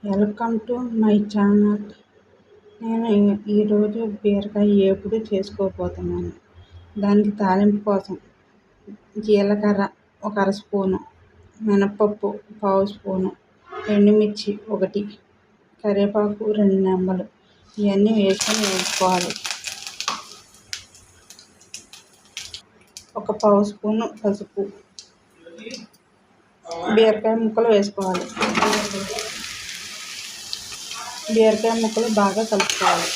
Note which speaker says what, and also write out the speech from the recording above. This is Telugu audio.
Speaker 1: Welcome to my channel. నేను ఈరోజు బీరకాయ వేపుడు చేసుకోబోతున్నాను. దానికి తాలింపు కోసం జీలకర్ర ఒక అర స్పూను, మినపప్పు పావు స్పూను, ఎండుమిర్చి ఒకటి, కరివేపాకు 2 నెమ్మలు ఇవన్నీ వేసుకొని వేసుకోవాలి. ఒక పావు స్పూను పసుపు, బీరకాయ ముక్కలు వేసుకోవాలి. బీరకాయ ముక్కలు బాగా కలుపుకోవాలి.